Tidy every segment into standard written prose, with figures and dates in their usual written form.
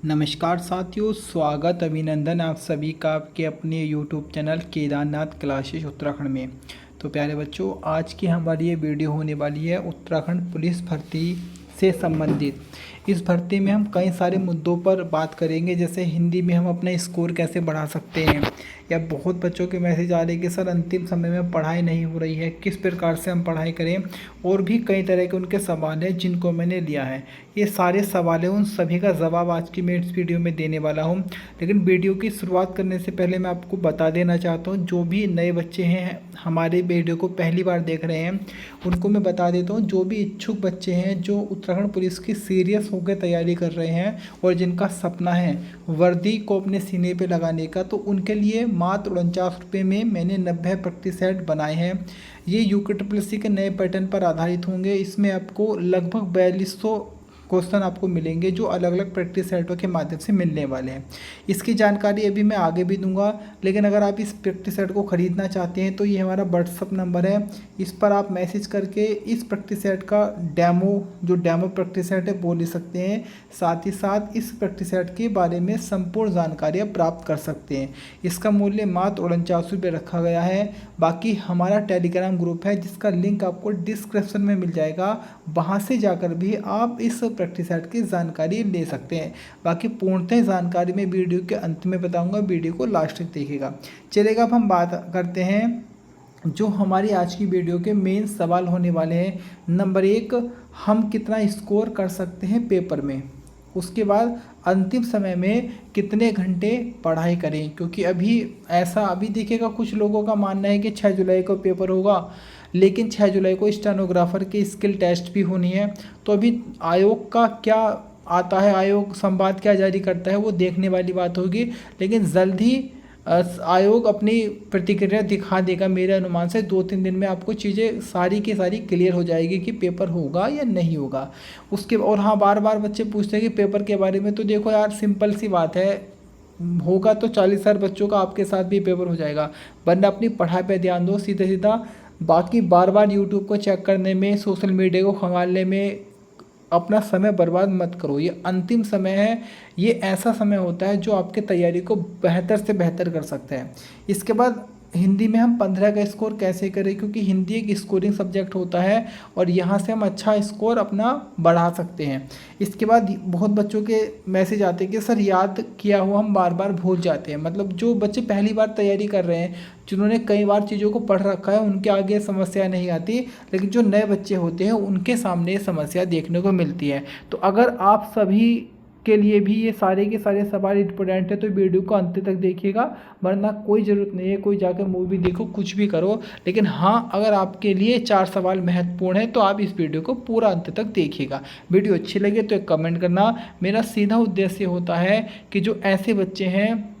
नमस्कार साथियों, स्वागत अभिनंदन आप सभी का आपके अपने YouTube channel Kedarnath classes Uttarakhand में। तो प्यारे बच्चों, आज की हमारी ये वीडियो होने वाली है उत्तराखंड पुलिस भर्ती से संबंधित। इस भर्ती में हम कई सारे मुद्दों पर बात करेंगे, जैसे हिंदी में हम अपना स्कोर कैसे बढ़ा सकते हैं, या बहुत बच्चों के मैसेज आ रहे हैं कि सर अंतिम समय में पढ़ाई नहीं हो रही है, किस प्रकार से हम पढ़ाई करें। और भी कई तरह के उनके सवाल हैं जिनको मैंने लिया है। ये सारे सवाल हैं, उन सभी का जवाब आज की मैं इस वीडियो में देने वाला हूँ। लेकिन वीडियो की शुरुआत करने से पहले मैं आपको बता देना चाहता हूँ, जो भी नए बच्चे हैं हमारे वीडियो को पहली बार देख रहे हैं उनको मैं बता देता हूँ, जो भी इच्छुक बच्चे हैं जो उत्तराखंड पुलिस की सीरियस होकर तैयारी कर रहे हैं और जिनका सपना है वर्दी को अपने सीने पे लगाने का, तो उनके लिए मात्र 49 रुपये में मैंने 90 प्रैक्टिस सेट बनाए हैं। ये यूकेटीपीएससी के नए पैटर्न पर आधारित होंगे। इसमें आपको लगभग 4200 क्वेश्चन आपको मिलेंगे जो अलग अलग प्रैक्टिस सेटों के माध्यम से मिलने वाले हैं। इसकी जानकारी अभी मैं आगे भी दूंगा, लेकिन अगर आप इस प्रैक्टिस सेट को ख़रीदना चाहते हैं तो ये हमारा व्हाट्सअप नंबर है, इस पर आप मैसेज करके इस प्रैक्टिस सेट का डेमो प्रैक्टिस सेट है वो ले सकते हैं। साथ ही साथ इस प्रैक्टिस सेट के बारे में संपूर्ण जानकारियाँ प्राप्त कर सकते हैं। इसका मूल्य मात्र 49 रुपये रखा गया है। बाकी हमारा टेलीग्राम ग्रुप है जिसका लिंक आपको डिस्क्रिप्शन में मिल जाएगा, वहाँ से जाकर भी आप इस प्रैक्टिस सेट की जानकारी ले सकते हैं। बाकी पूर्णतः जानकारी मैं वीडियो के अंत में बताऊंगा, वीडियो को लास्ट तक देखिएगा। चलेगा, अब हम बात करते हैं जो हमारी आज की वीडियो के मेन सवाल होने वाले हैं। नंबर 1, हम कितना स्कोर कर सकते हैं पेपर में। उसके बाद अंतिम समय में कितने घंटे पढ़ाई करें, क्योंकि अभी देखिएगा कुछ लोगों का मानना है कि 6 जुलाई को पेपर होगा, लेकिन 6 जुलाई को स्टेनोग्राफर की स्किल टेस्ट भी होनी है। तो अभी आयोग का क्या आता है, आयोग संवाद क्या जारी करता है वो देखने वाली बात होगी। लेकिन जल्द ही आयोग अपनी प्रतिक्रिया दिखा देगा। मेरे अनुमान से 2-3 दिन में आपको चीज़ें सारी की सारी क्लियर हो जाएगी कि पेपर होगा या नहीं होगा। उसके और हाँ, बार बार बच्चे पूछते हैं कि पेपर के बारे में, तो देखो यार सिंपल सी बात है, होगा तो 40,000 बच्चों का आपके साथ भी पेपर हो जाएगा। वरना अपनी पढ़ाई पे ध्यान दो सीधा सीधा। बाकी बार बार यूट्यूब को चेक करने में, सोशल मीडिया को खंगालने में अपना समय बर्बाद मत करो। ये अंतिम समय है, ये ऐसा समय होता है जो आपके तैयारी को बेहतर से बेहतर कर सकता है। इसके बाद हिंदी में हम 15 का स्कोर कैसे करें, क्योंकि हिंदी एक स्कोरिंग सब्जेक्ट होता है और यहाँ से हम अच्छा स्कोर अपना बढ़ा सकते हैं। इसके बाद बहुत बच्चों के मैसेज आते हैं कि सर याद किया हुआ हम बार बार भूल जाते हैं। मतलब जो बच्चे पहली बार तैयारी कर रहे हैं, जिन्होंने कई बार चीज़ों को पढ़ रखा है, उनके आगे समस्या नहीं आती, लेकिन जो नए बच्चे होते हैं उनके सामने ये समस्या देखने को मिलती है। तो अगर आप सभी के लिए भी ये सारे के सारे सवाल इंपॉर्टेंट है तो वीडियो को अंत तक देखिएगा, वरना कोई ज़रूरत नहीं है कोई जाकर मूवी देखो कुछ भी करो। लेकिन हाँ, अगर आपके लिए 4 सवाल महत्वपूर्ण है तो आप इस वीडियो को पूरा अंत तक देखिएगा। वीडियो अच्छी लगे तो एक कमेंट करना। मेरा सीधा उद्देश्य होता है कि जो ऐसे बच्चे हैं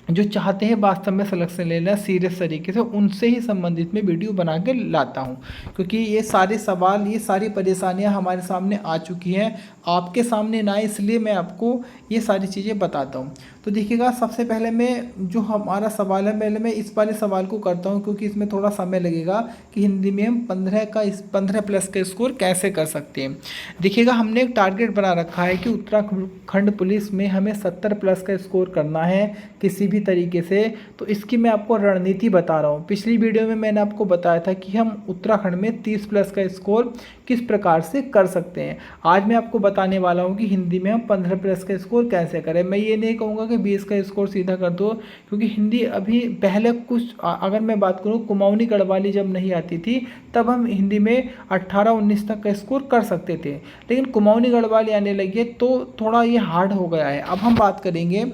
जो चाहते हैं वास्तव में सिलेक्शन लेना सीरियस तरीके से, उनसे ही संबंधित मैं वीडियो बना के लाता हूं। क्योंकि ये सारे सवाल, ये सारी परेशानियां हमारे सामने आ चुकी हैं, आपके सामने ना, इसलिए मैं आपको ये सारी चीज़ें बताता हूं। तो देखिएगा, सबसे पहले मैं जो हमारा सवाल है, पहले मैं इस वाले सवाल को करता हूं, क्योंकि इसमें थोड़ा समय लगेगा कि हिंदी में हम 15 प्लस का स्कोर कैसे कर सकते हैं। देखिएगा, हमने एक टारगेट बना रखा है कि उत्तराखंड पुलिस में हमें 70 प्लस का स्कोर करना है किसी भी तरीके से। तो इसकी मैं आपको रणनीति बता रहा हूँ। पिछली वीडियो में मैंने आपको बताया था कि हम उत्तराखंड में 30 प्लस का स्कोर किस प्रकार से कर सकते हैं। आज मैं आपको बताने वाला हूँ कि हिंदी में हम 15 प्लस का स्कोर कैसे करें। मैं ये नहीं कहूँगा कि 20 का स्कोर सीधा कर दो, क्योंकि हिंदी अभी पहले कुछ, अगर मैं बात करूँ कुमाऊनी गढ़वाली जब नहीं आती थी तब हम हिंदी में 18-19 तक का स्कोर कर सकते थे, लेकिन कुमाऊनी गढ़वाली आने लगी है तो थोड़ा ये हार्ड हो गया है। अब हम बात करेंगे,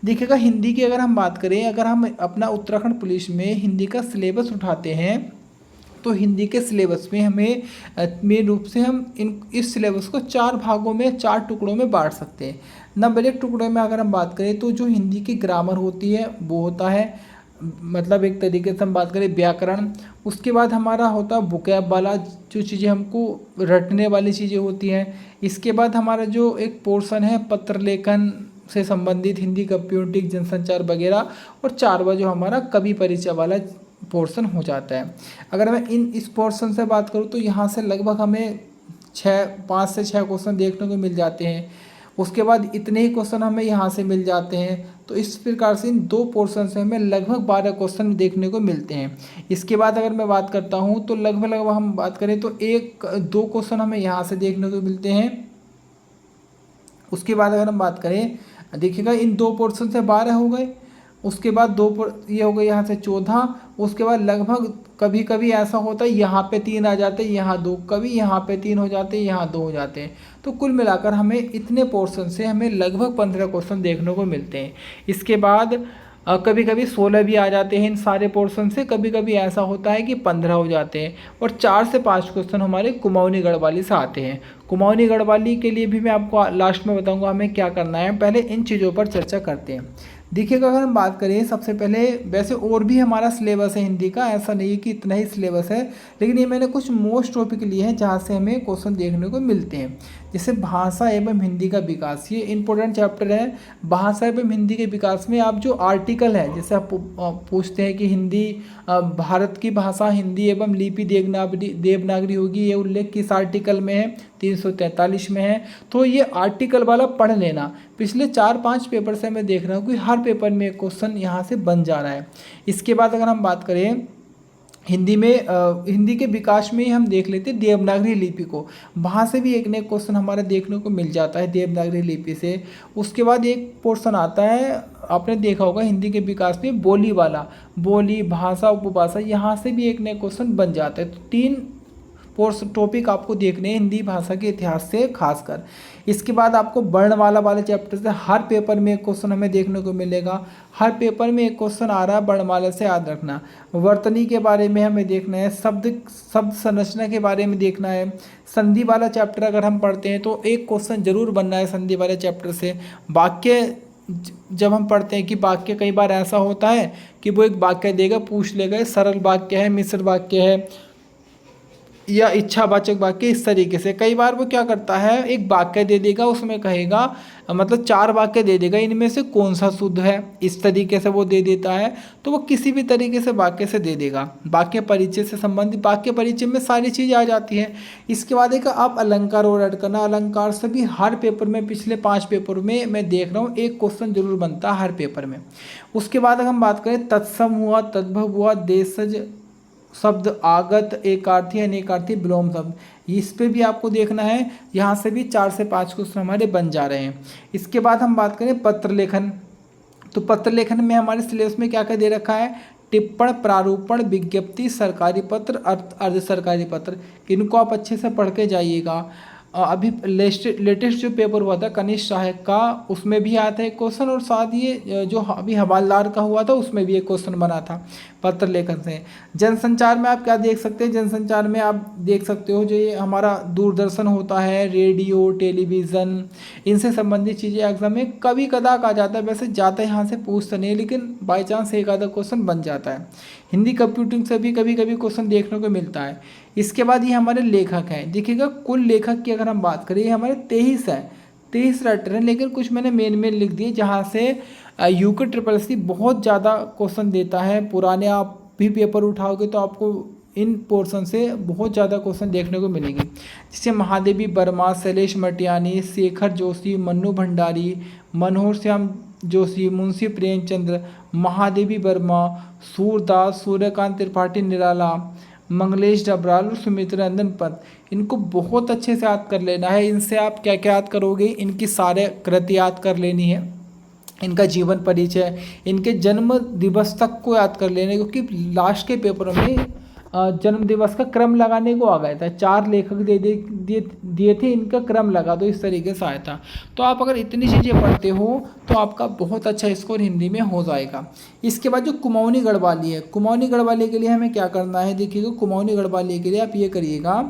देखिएगा हिंदी की अगर हम बात करें, अगर हम अपना उत्तराखंड पुलिस में हिंदी का सिलेबस उठाते हैं तो हिंदी के सिलेबस में हमें मेन रूप से हम इस सिलेबस को 4 भागों में, 4 टुकड़ों में बांट सकते हैं। नंबर 1 टुकड़े में अगर हम बात करें तो जो हिंदी की ग्रामर होती है वो होता है, मतलब एक तरीके से हम बात करें व्याकरण। उसके बाद हमारा होता है वोकैब वाला, जो चीज़ें हमको रटने वाली चीज़ें होती हैं। इसके बाद हमारा जो एक पोर्शन है पत्र लेखन से संबंधित, हिंदी कंप्यूटिंग जनसंचार वगैरह, और 4वां जो हमारा कवि परिचय वाला पोर्शन हो जाता है। अगर मैं इस पोर्शन से बात करूँ तो यहाँ से लगभग हमें 5 से 6 क्वेश्चन देखने को मिल जाते हैं। उसके बाद इतने ही क्वेश्चन हमें यहाँ से मिल जाते हैं। तो इस प्रकार से इन 2 पोर्शन से हमें लगभग 12 क्वेश्चन देखने को मिलते हैं। इसके बाद अगर मैं बात करता हूँ तो लगभग हम बात करें तो 1-2 क्वेश्चन हमें यहाँ से देखने को मिलते हैं। उसके बाद अगर हम बात करें, देखिएगा इन 2 पोर्शन से 12 हो गए, उसके बाद ये हो गए यहाँ से 14। उसके बाद लगभग कभी कभी ऐसा होता है यहाँ पे 3 आ जाते हैं, यहाँ 2, कभी यहाँ पे 3 हो जाते हैं, यहाँ 2 हो जाते हैं। तो कुल मिलाकर हमें इतने पोर्शन से हमें लगभग 15 क्वेश्चन देखने को मिलते हैं। इसके बाद कभी कभी 16 भी आ जाते हैं इन सारे पोर्शन से, कभी कभी ऐसा होता है कि 15 हो जाते हैं। और 4 से 5 क्वेश्चन हमारे कुमाऊनी गढ़वाली से आते हैं। कुमाऊनी गढ़वाली के लिए भी मैं आपको लास्ट में बताऊंगा हमें क्या करना है। पहले इन चीज़ों पर चर्चा करते हैं। देखिएगा अगर हम बात करें सबसे पहले, वैसे और भी हमारा सिलेबस है हिंदी का, ऐसा नहीं है कि इतना ही सिलेबस है, लेकिन ये मैंने कुछ मोस्ट टॉपिक लिए हैं जहाँ से हमें क्वेश्चन देखने को मिलते हैं। जैसे भाषा एवं हिंदी का विकास, ये इंपॉर्टेंट चैप्टर है। भाषा एवं हिंदी के विकास में आप जो आर्टिकल है, जैसे आप पूछते हैं कि हिंदी भारत की भाषा हिंदी एवं लिपि देवनागरी होगी, ये उल्लेख किस आर्टिकल में है, 343 में है। तो ये आर्टिकल वाला पढ़ लेना। पिछले 4-5 पेपर से मैं देख रहा हूँ कि हर पेपर में एक क्वेश्चन यहाँ से बन जा रहा है। इसके बाद अगर हम बात करें हिंदी में, हिंदी के विकास में ही हम देख लेते हैं देवनागरी लिपि को, वहाँ से भी एक नए क्वेश्चन हमारा देखने को मिल जाता है देवनागरी लिपि से। उसके बाद एक पोर्शन आता है, आपने देखा होगा हिंदी के विकास में बोली वाला, बोली भाषा उपभाषा, यहाँ से भी एक नए क्वेश्चन बन जाता है। तो 3 टॉपिक आपको देखने हैं हिंदी भाषा के इतिहास से खासकर। इसके बाद आपको वर्णमाला वाले चैप्टर से हर पेपर में एक क्वेश्चन हमें देखने को मिलेगा। हर पेपर में एक क्वेश्चन आ रहा है वर्णमाला से, याद रखना। वर्तनी के बारे में हमें देखना है, शब्द संरचना के बारे में देखना है। संधि वाला चैप्टर अगर हम पढ़ते हैं तो एक क्वेश्चन जरूर बनना है संधि वाले चैप्टर से। वाक्य जब हम पढ़ते हैं कि वाक्य, कई बार ऐसा होता है कि वो एक वाक्य देगा, पूछ लेगा सरल वाक्य है, मिश्र वाक्य है या इच्छावाचक वाक्य, इस तरीके से। कई बार वो क्या करता है, एक वाक्य दे देगा, उसमें कहेगा मतलब 4 वाक्य दे देगा, इनमें से कौन सा शुद्ध है, इस तरीके से वो दे देता है। तो वो किसी भी तरीके से वाक्य से दे देगा। वाक्य परिचय से संबंधित, वाक्य परिचय में सारी चीज़ आ जाती है। इसके बाद एक आप अलंकार और ऐड करना। अलंकार से भी हर पेपर में, पिछले 5 पेपर में मैं देख रहा हूँ एक क्वेश्चन जरूर बनता है हर पेपर में। उसके बाद अगर हम बात करें तत्सम हुआ, तद्भव हुआ, देशज शब्द, आगत, एकार्थी, अनेकार्थी, विलोम शब्द, इस पे भी आपको देखना है। यहाँ से भी 4 से 5 क्वेश्चन हमारे बन जा रहे हैं। इसके बाद हम बात करें पत्र लेखन, तो पत्र लेखन में हमारे सिलेबस में क्या क्या दे रखा है, टिप्पण, प्रारूपण, विज्ञप्ति, सरकारी पत्र, अर्ध सरकारी पत्र। इनको आप अच्छे से पढ़ के जाइएगा। अभी लेटेस्ट जो पेपर हुआ था कनिष्ठ सहायक का, उसमें भी आया था एक क्वेश्चन, और साथ ये जो अभी हवालदार का हुआ था उसमें भी एक क्वेश्चन बना था पत्र लेखन से। जनसंचार में आप क्या देख सकते हैं, जनसंचार में आप देख सकते हो जो ये हमारा दूरदर्शन होता है, रेडियो, टेलीविज़न, इनसे संबंधित चीज़ें एग्जाम में कभी कदाक आ जाता है। वैसे ज़्यादा यहाँ से पूछते नहीं, लेकिन बाई चांस एक आधा क्वेश्चन बन जाता है। हिंदी कंप्यूटिंग से भी कभी कभी क्वेश्चन देखने को मिलता है। इसके बाद ये हमारे लेखक हैं। देखिएगा कुल लेखक की अगर हम बात करें, ये हमारे 23 है, 23 राइटर हैं, लेकिन कुछ मैंने मेन लिख दिए जहाँ से यूके SSS बहुत ज़्यादा क्वेश्चन देता है। पुराने आप भी पेपर उठाओगे तो आपको इन पोर्शन से बहुत ज़्यादा क्वेश्चन देखने को मिलेंगे। जैसे महादेवी वर्मा, शैलेश मटियानी, शेखर जोशी, मन्नू भंडारी, मनोहर श्याम जोशी, मुंशी प्रेमचंद्र, महादेवी वर्मा, सूरदास, सूर्यकांत त्रिपाठी निराला, मंगलेश डबराल और सुमित्रा नंदन पंत, इनको बहुत अच्छे से याद कर लेना है। इनसे आप क्या क्या याद करोगे, इनकी सारे कृति याद कर लेनी है, इनका जीवन परिचय, इनके जन्म दिवस तक को याद कर लेने, क्योंकि लास्ट के पेपरों में जन्म दिवस का क्रम लगाने को आ गया था। 4 लेखक दिए थे, इनका क्रम लगा दो, इस तरीके से आया था। तो आप अगर इतनी चीज़ें पढ़ते हो तो आपका बहुत अच्छा स्कोर हिंदी में हो जाएगा। इसके बाद जो कुमाऊनी गढ़वाली है, कुमाऊनी गढ़वाली के लिए हमें क्या करना है, देखिएगा कुमाऊनी गढ़वाली के लिए आप ये करिएगा,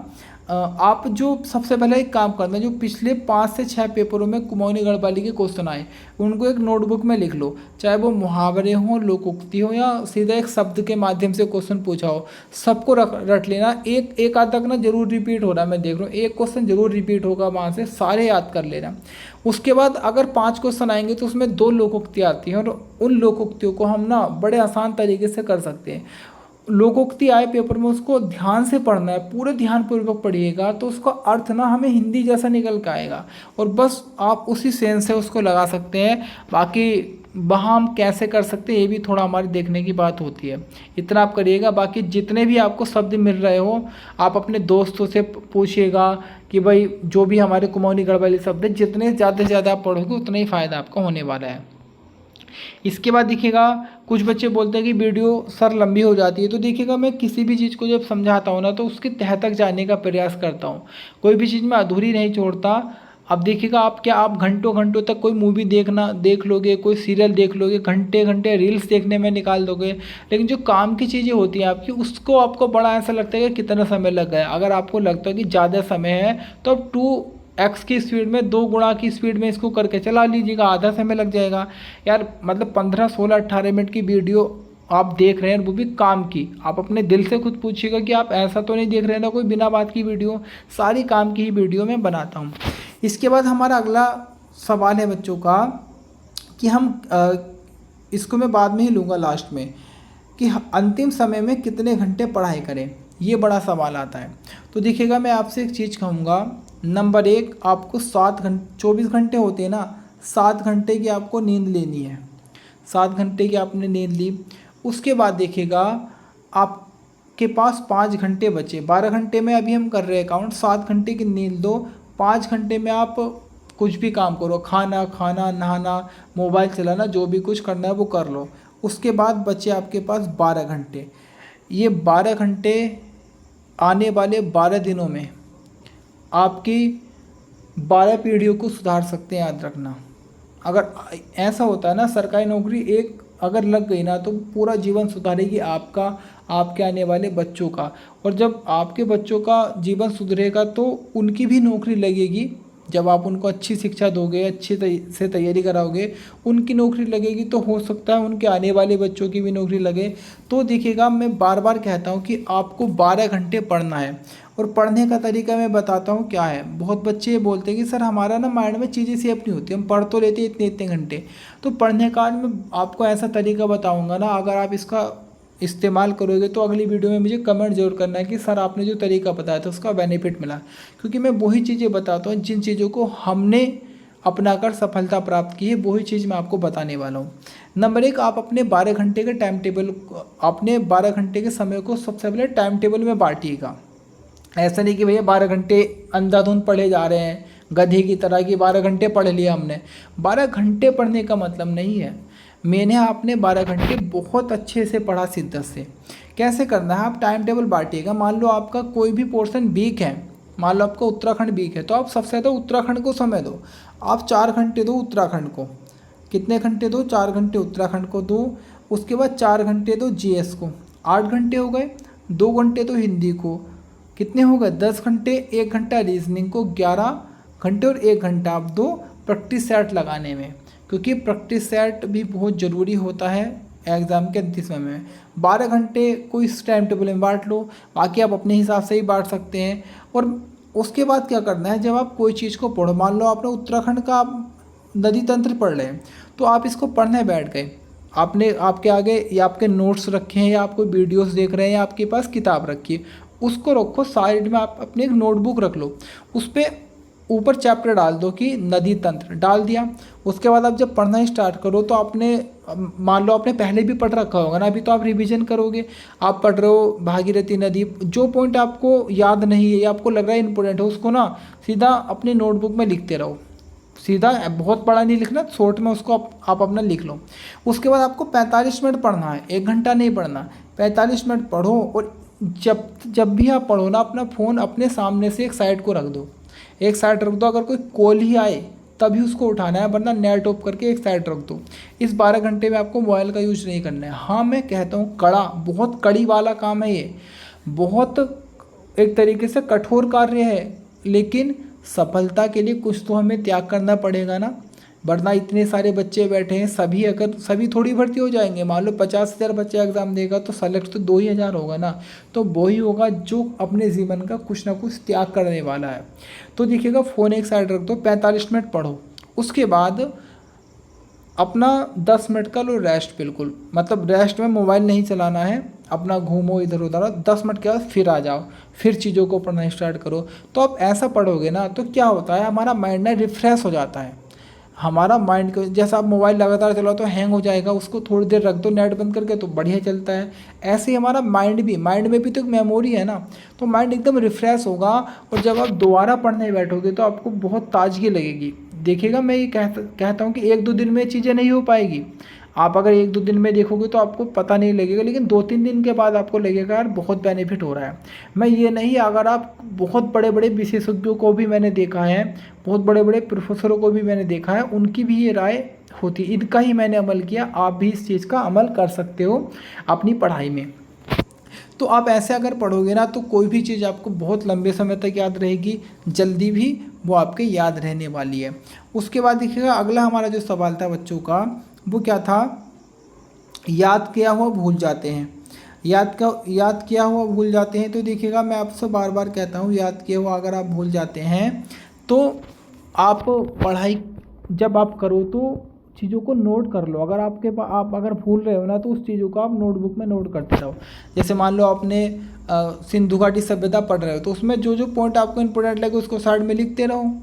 आप जो सबसे पहले एक काम करना है, जो पिछले 5 से 6 पेपरों में कुमाऊनी गढ़वाली के क्वेश्चन आए उनको एक नोटबुक में लिख लो, चाहे वो मुहावरे हों, लोकोक्ति हो, या सीधा एक शब्द के माध्यम से क्वेश्चन पूछा हो, सबको रट लेना। एक आध तक ना जरूर रिपीट हो रहा है, मैं देख रहा हूँ एक क्वेश्चन जरूर रिपीट होगा, वहाँ से सारे याद कर लेना। उसके बाद अगर 5 क्वेश्चन आएंगे तो उसमें 2 लोकोक्ति आती हैं, और उन लोकोक्तियों को हम ना बड़े आसान तरीके से कर सकते हैं। लोकोक्ति आए पेपर में उसको ध्यान से पढ़ना है, पूरे ध्यानपूर्वक पढ़िएगा तो उसका अर्थ ना हमें हिंदी जैसा निकल के आएगा और बस आप उसी सेंस से उसको लगा सकते हैं। बाकी वहाँ हम कैसे कर सकते हैं ये भी थोड़ा हमारी देखने की बात होती है। इतना आप करिएगा। बाकी जितने भी आपको शब्द मिल रहे हो आप अपने दोस्तों से पूछिएगा कि भाई जो भी हमारे कुमाऊनी गढ़वाली शब्द है जितने ज़्यादा से ज़्यादा आप पढ़ोगे उतना ही फ़ायदा आपका होने वाला है। इसके बाद देखिएगा कुछ बच्चे बोलते हैं कि वीडियो सर लंबी हो जाती है, तो देखिएगा मैं किसी भी चीज़ को जब समझाता हूँ ना तो उसके तह तक जाने का प्रयास करता हूँ, कोई भी चीज़ मैं अधूरी नहीं छोड़ता। अब देखिएगा आप घंटों घंटों तक कोई मूवी देख लोगे, कोई सीरियल देख लोगे, घंटे घंटे रील्स देखने में निकाल दोगे, लेकिन जो काम की चीज़ें होती हैं आपकी उसको आपको बड़ा ऐसा लगता है कि कितना समय लग गया। अगर आपको लगता है कि ज़्यादा समय है तो आप 2x की स्पीड में 2 गुणा की स्पीड में इसको करके चला लीजिएगा, आधा समय लग जाएगा। यार मतलब 15, 16, 18 मिनट की वीडियो आप देख रहे हैं वो भी काम की। आप अपने दिल से खुद पूछिएगा कि आप ऐसा तो नहीं देख रहे हैं ना कोई बिना बात की वीडियो, सारी काम की ही वीडियो मैं बनाता हूँ। इसके बाद हमारा अगला सवाल है बच्चों का कि इसको मैं बाद में ही लूँगा लास्ट में, कि अंतिम समय में कितने घंटे पढ़ाई करें, ये बड़ा सवाल आता है। तो देखिएगा मैं आपसे एक चीज़ कहूँगा, नंबर 1 आपको 24 घंटे होते हैं ना, 7 घंटे की आपको नींद लेनी है। 7 घंटे की आपने नींद ली, उसके बाद देखिएगा आपके पास 5 घंटे बचे। 12 घंटे में अभी हम कर रहे हैं काउंट, 7 घंटे की नींद दो, 5 घंटे में आप कुछ भी काम करो, खाना नहाना, मोबाइल चलाना, जो भी कुछ करना है वो कर लो। उसके बाद बचे आपके पास 12 घंटे। ये 12 घंटे आने वाले 12 दिनों में आपकी 12 पीढ़ियों को सुधार सकते हैं, याद रखना। अगर ऐसा होता है ना, सरकारी नौकरी एक अगर लग गई ना तो पूरा जीवन सुधारेगी आपका, आपके आने वाले बच्चों का। और जब आपके बच्चों का जीवन सुधरेगा तो उनकी भी नौकरी लगेगी। जब आप उनको अच्छी शिक्षा दोगे, अच्छी से तैयारी कराओगे, उनकी नौकरी लगेगी तो हो सकता है उनके आने वाले बच्चों की भी नौकरी लगे। तो देखिएगा मैं बार बार कहता हूँ कि आपको 12 घंटे पढ़ना है। और पढ़ने का तरीका मैं बताता हूँ क्या है। बहुत बच्चे ये बोलते हैं कि सर हमारा ना माइंड में चीज़ें सेव नहीं होती, हम पढ़ तो लेते इतने इतने घंटे। तो पढ़ने का मैं आपको ऐसा तरीका बताऊँगा ना, अगर आप इसका इस्तेमाल करोगे तो अगली वीडियो में मुझे कमेंट जरूर करना है कि सर आपने जो तरीका बताया था उसका बेनिफिट मिला। क्योंकि मैं वही चीज़ें बताता हूँ जिन चीज़ों को हमने अपनाकर सफलता प्राप्त की है, वही चीज़ मैं आपको बताने वाला हूँ। नंबर 1, आप अपने 12 घंटे के टाइम टेबल, अपने 12 घंटे के समय को सबसे पहले टाइम टेबल में बांटिएगा। ऐसा नहीं कि भैया 12 घंटे अंधाधुंध पढ़े जा रहे हैं गधे की तरह कि 12 घंटे पढ़ लिया हमने। 12 घंटे पढ़ने का मतलब नहीं है, मैंने आपने 12 घंटे बहुत अच्छे से पढ़ा शिद्दत से। कैसे करना है, आप टाइम टेबल बांटिएगा। मान लो आपका कोई भी पोर्शन वीक है, मान लो आपका उत्तराखंड वीक है, तो आप सबसे ज़्यादा उत्तराखंड को समय दो। आप 4 घंटे दो उत्तराखंड को। कितने घंटे दो? 4 घंटे उत्तराखंड को दो। उसके बाद 4 घंटे दो जीएस को, 8 घंटे हो गए। 2 घंटे दो हिंदी को, कितने हो गए? 10 घंटे। 1 घंटा रीजनिंग को, 11 घंटे। और 1 घंटा आप दो प्रैक्टिस सेट लगाने में, क्योंकि प्रैक्टिस सेट भी बहुत ज़रूरी होता है एग्ज़ाम के अंतिम समय में। 12 घंटे को इस टाइम टेबल में बांट लो, बाकी आप अपने हिसाब से ही बांट सकते हैं। और उसके बाद क्या करना है, जब आप कोई चीज़ को पढ़ो, मान लो आपने उत्तराखंड का आप नदी तंत्र पढ़ रहे हैं, तो आप इसको पढ़ने बैठ गए, आपने आपके आगे या आपके नोट्स रखे हैं या आप कोई वीडियोस देख रहे हैं या आपके पास किताब रखी है, उसको रखो साइड में। आप अपने एक नोटबुक रख लो, उस पर ऊपर चैप्टर डाल दो कि नदी तंत्र डाल दिया। उसके बाद आप जब पढ़ना स्टार्ट करो तो आपने, मान लो आपने पहले भी पढ़ रखा होगा ना, अभी तो आप रिवीजन करोगे। आप पढ़ रहे हो भागीरथी नदी, जो पॉइंट आपको याद नहीं है या आपको लग रहा है इंपॉर्टेंट है, उसको ना सीधा अपनी नोटबुक में लिखते रहो। सीधा, बहुत बड़ा नहीं लिखना, शॉर्ट में उसको आप अपना लिख लो। उसके बाद आपको 45 मिनट पढ़ना है, 1 घंटा नहीं पढ़ना। 45 मिनट पढ़ो। और जब भी आप पढ़ो ना, अपना फ़ोन अपने सामने से एक साइड को रख दो, एक साइड रख दो। अगर कोई कॉल ही आए तभी उसको उठाना है, वरना नेट ऑफ करके एक साइड रख दो। इस 12 घंटे में आपको मोबाइल का यूज नहीं करना है। हाँ, मैं कहता हूँ कड़ा, बहुत कड़ी वाला काम है ये, बहुत एक तरीके से कठोर कार्य है, लेकिन सफलता के लिए कुछ तो हमें त्याग करना पड़ेगा ना। वरना इतने सारे बच्चे बैठे हैं, सभी थोड़ी भर्ती हो जाएंगे। मान लो 50,000 बच्चा एग्ज़ाम देगा तो सेलेक्ट तो 2,000 होगा ना। तो वही होगा जो अपने जीवन का कुछ ना कुछ त्याग करने वाला है। तो देखिएगा, फ़ोन एक साइड रख दो, 45 मिनट पढ़ो। उसके बाद अपना 10 मिनट का लो रेस्ट, बिल्कुल मतलब रेस्ट में मोबाइल नहीं चलाना है। अपना घूमो इधर उधर, 10 मिनट के बाद फिर आ जाओ, फिर चीज़ों को पढ़ना स्टार्ट करो। तो आप ऐसा पढ़ोगे ना तो क्या होता है, हमारा माइंड ना रिफ्रेश हो जाता है। हमारा माइंड को, जैसा आप मोबाइल लगातार चलाओ तो हैंग हो जाएगा, उसको थोड़ी देर रख दो नेट बंद करके तो बढ़िया चलता है। ऐसे ही हमारा माइंड में भी तो एक मेमोरी है ना, तो माइंड एकदम रिफ्रेश होगा। और जब आप दोबारा पढ़ने बैठोगे तो आपको बहुत ताजगी लगेगी। देखिएगा, मैं ये कहता हूँ कि 1-2 दिन में चीज़ें नहीं हो पाएगी। आप अगर 1-2 दिन में देखोगे तो आपको पता नहीं लगेगा, लेकिन 2-3 दिन के बाद आपको लगेगा यार बहुत बेनिफिट हो रहा है। मैं ये नहीं, अगर आप बहुत बड़े बड़े विशेषज्ञों को भी मैंने देखा है, बहुत बड़े बड़े प्रोफेसरों को भी मैंने देखा है, उनकी भी ये राय होती, इनका ही मैंने अमल किया। आप भी इस चीज़ का अमल कर सकते हो अपनी पढ़ाई में। तो आप ऐसे अगर पढ़ोगे ना तो कोई भी चीज़ आपको बहुत लंबे समय तक याद रहेगी, जल्दी भी वो आपके याद रहने वाली है। उसके बाद देखिएगा, अगला हमारा जो सवाल था बच्चों का, वो क्या था, याद किया हुआ भूल जाते हैं। याद किया हुआ भूल जाते हैं। तो देखिएगा, मैं आपसे बार बार कहता हूँ, याद किया हुआ अगर आप भूल जाते हैं तो आप पढ़ाई जब आप करो तो चीज़ों को नोट कर लो। अगर आपके पास, आप अगर भूल रहे हो ना तो उस चीज़ों को आप नोटबुक में नोट करते रहो। जैसे मान लो आपने सिंधु घाटी सभ्यता पढ़ रहे हो तो उसमें जो जो पॉइंट आपको इंपॉर्टेंट लगे उसको साइड में लिखते रहो,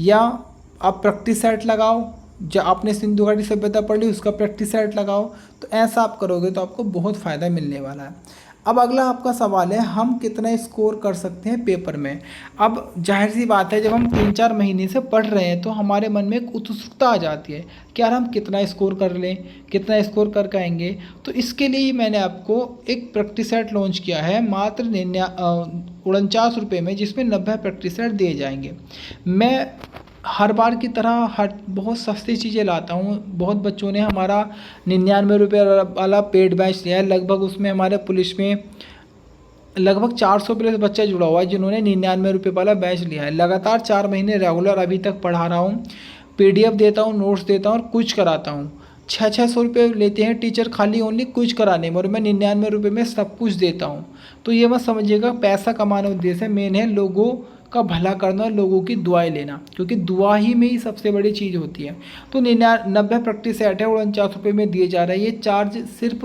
या आप प्रैक्टिस सेट लगाओ। जब आपने सिंधु घाटी सभ्यता पढ़ ली उसका प्रैक्टिस सेट लगाओ। तो ऐसा आप करोगे तो आपको बहुत फ़ायदा मिलने वाला है। अब अगला आपका सवाल है, हम कितना स्कोर कर सकते हैं पेपर में। अब जाहिर सी बात है, जब हम 3-4 महीने से पढ़ रहे हैं तो हमारे मन में एक उत्सुकता आ जाती है कि यार हम कितना स्कोर कर लें, कितना स्कोर कर आएंगे। तो इसके लिए ही मैंने आपको एक प्रैक्टिस सेट लॉन्च किया है मात्र 49 रुपये में, जिसमें 90 प्रैक्टिस सेट दिए जाएंगे। मैं हर बार की तरह बहुत सस्ती चीज़ें लाता हूँ। बहुत बच्चों ने हमारा 99 रुपये वाला पेड बैच लिया है। लगभग उसमें हमारे पुलिस में लगभग 400 प्लस बच्चा जुड़ा हुआ है जिन्होंने 99 रुपये वाला बैच लिया है। लगातार 4 महीने रेगुलर अभी तक पढ़ा रहा हूँ, PDF देता हूँ, नोट्स देता हूँ और कुछ कराता हूँ। 600 रुपये लेते हैं टीचर खाली ओनली कुछ कराने में, और मैं 99 रुपये में सब कुछ देता हूँ। तो ये मत समझिएगा पैसा कमाने उद्देश्य है, मेन है लोगों का भला करना और लोगों की दुआएं लेना, क्योंकि दुआ ही में ही सबसे बड़ी चीज़ होती है। तो 90 प्रैक्टिस सेट है, 49 रुपये में दिए जा रहा है। ये चार्ज सिर्फ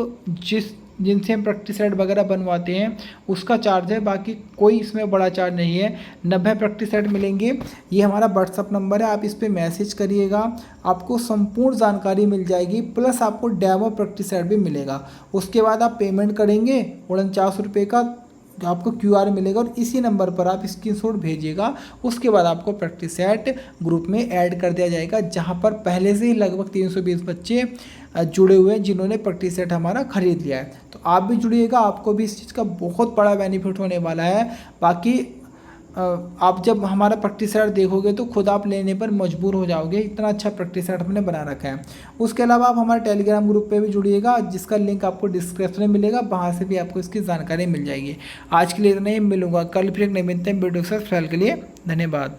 जिनसे हम प्रैक्टिस सेट वगैरह बनवाते हैं उसका चार्ज है, बाकी कोई इसमें बड़ा चार्ज नहीं है। 90 प्रैक्टिस सेट मिलेंगे। ये हमारा व्हाट्सअप नंबर है, आप इस पर मैसेज करिएगा, आपको संपूर्ण जानकारी मिल जाएगी, प्लस आपको डेमो प्रैक्टिस सेट भी मिलेगा। उसके बाद आप पेमेंट करेंगे 49 रुपये का, आपको QR मिलेगा और इसी नंबर पर आप स्क्रीनशॉट भेजिएगा। उसके बाद आपको प्रैक्टिस सेट ग्रुप में ऐड कर दिया जाएगा, जहां पर पहले से ही लगभग 320 बच्चे जुड़े हुए हैं जिन्होंने प्रैक्टिस सेट हमारा खरीद लिया है। तो आप भी जुड़िएगा, आपको भी इस चीज़ का बहुत बड़ा बेनिफिट होने वाला है। बाकी आप जब हमारा प्रैक्टिस सेट देखोगे तो खुद आप लेने पर मजबूर हो जाओगे, इतना अच्छा प्रैक्टिस सेट हमने बना रखा है। उसके अलावा आप हमारे टेलीग्राम ग्रुप पे भी जुड़िएगा, जिसका लिंक आपको डिस्क्रिप्शन में मिलेगा, वहाँ से भी आपको इसकी जानकारी मिल जाएगी। आज के लिए इतना ही, मिलूंगा कल फिर एक नए मिलते हैं वीडियो के साथ। फिलहाल के लिए धन्यवाद।